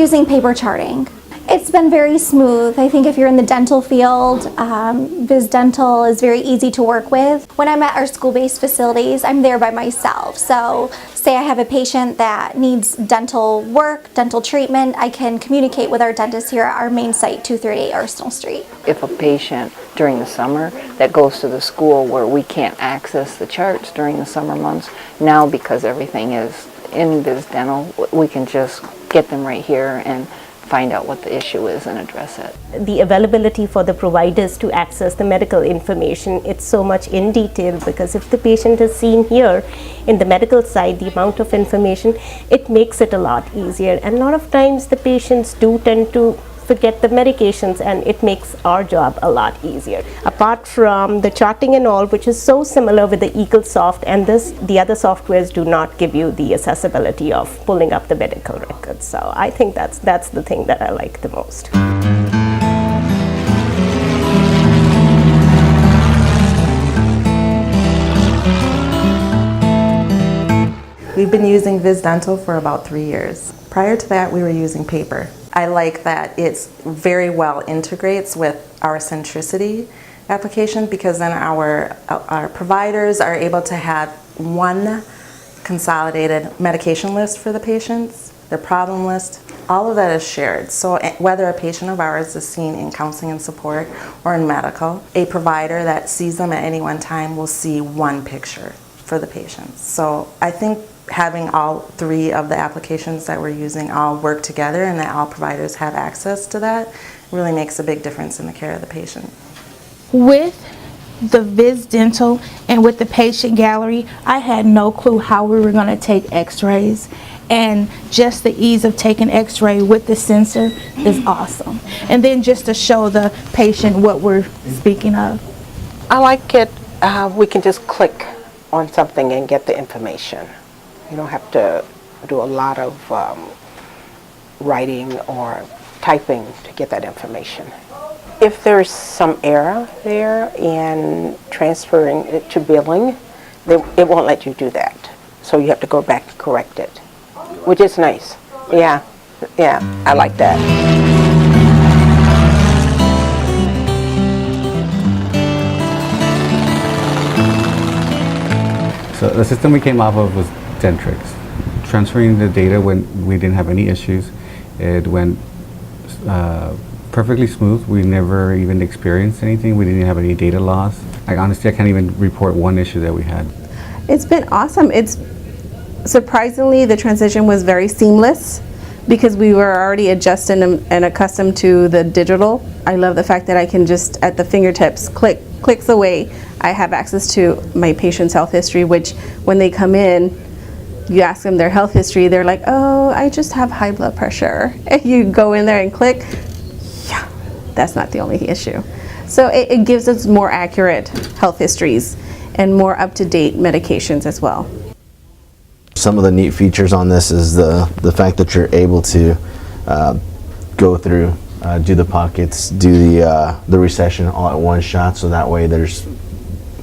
using paper charting. It's been very smooth. I think if you're in the dental field, VisDental is very easy to work with. When I'm at our school-based facilities, I'm there by myself. So say I have a patient that needs dental work, dental treatment, I can communicate with our dentist here at our main site, 238 Arsenal Street. If a patient during the summer that goes to the school where we can't access the charts during the summer months, now because everything is in VisDental, we can just get them right here and find out what the issue is and address it. The availability for the providers to access the medical information, it's so much in detail, because if the patient is seen here in the medical side, the amount of information, it makes it a lot easier. And a lot of times the patients do tend to forget the medications, and it makes our job a lot easier. Apart from the charting and all, which is so similar with the EagleSoft, and the other softwares do not give you the accessibility of pulling up the medical records. So I think that's the thing that I like the most. We've been using VisDental for about 3 years. Prior to that, we were using paper. I like that it's very well integrates with our Centricity application, because then our providers are able to have one consolidated medication list for the patients, their problem list. All of that is shared. So whether a patient of ours is seen in counseling and support or in medical, a provider that sees them at any one time will see one picture for the patients. So I think having all three of the applications that we're using all work together, and that all providers have access to that, really makes a big difference in the care of the patient. With the VisDental and with the patient gallery, I had no clue how we were going to take x-rays, and just the ease of taking x-ray with the sensor is awesome. And then just to show the patient what we're speaking of. I like it, we can just click on something and get the information. You don't have to do a lot of writing or typing to get that information. If there's some error there in transferring it to billing, it won't let you do that. So you have to go back and correct it, which is nice. Yeah, I like that. So the system we came off of was Dentrix. Transferring the data when we didn't have any issues. It went perfectly smooth. We never even experienced anything. We didn't have any data loss. Honestly, I can't even report one issue that we had. It's been awesome. It's surprisingly, the transition was very seamless, because we were already adjusted and accustomed to the digital. I love the fact that I can just, at the fingertips, clicks away, I have access to my patient's health history, which when they come in, you ask them their health history, they're like, oh, I just have high blood pressure. And you go in there and click, yeah, that's not the only issue. So it gives us more accurate health histories and more up-to-date medications as well. Some of the neat features on this is the fact that you're able to go through, do the pockets, do the recession all at one shot, so that way there's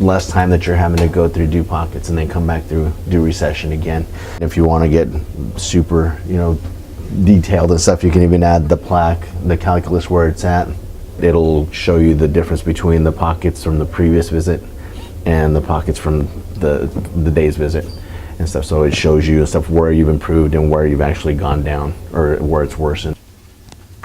less time that you're having to go through, do pockets, and then come back through, do recession again. If you want to get super, detailed and stuff, you can even add the plaque, the calculus where it's at. It'll show you the difference between the pockets from the previous visit and the pockets from the day's visit and stuff. So it shows you stuff where you've improved and where you've actually gone down or where it's worsened.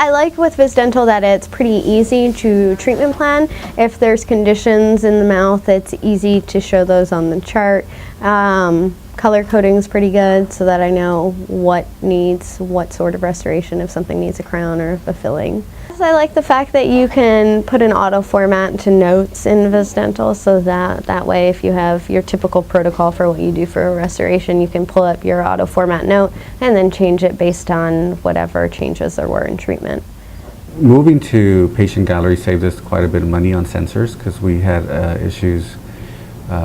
I like with VisDental that it's pretty easy to treatment plan. If there's conditions in the mouth, it's easy to show those on the chart. Color coding is pretty good, so that I know what needs what sort of restoration, if something needs a crown or a filling. I like the fact that you can put an auto format to notes in VisDental, so that way if you have your typical protocol for what you do for a restoration, you can pull up your auto format note and then change it based on whatever changes there were in treatment. Moving to patient gallery saved us quite a bit of money on sensors, because we had issues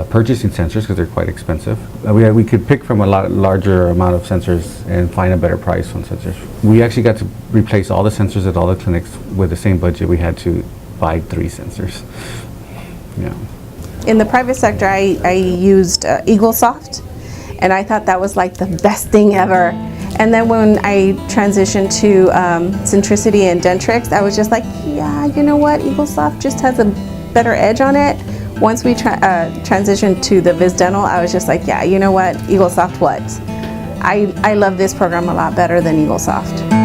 purchasing sensors because they're quite expensive. We could pick from a lot larger amount of sensors and find a better price on sensors. We actually got to replace all the sensors at all the clinics with the same budget. We had to buy 3 sensors. Yeah. In the private sector, I used EagleSoft, and I thought that was like the best thing ever. And And then when I transitioned to Centricity and Dentrix, I was just like, yeah, you know what, EagleSoft just has a better edge on it. Once we transitioned to the VisDental, I was just like, yeah, you know what, EagleSoft what? I love this program a lot better than EagleSoft.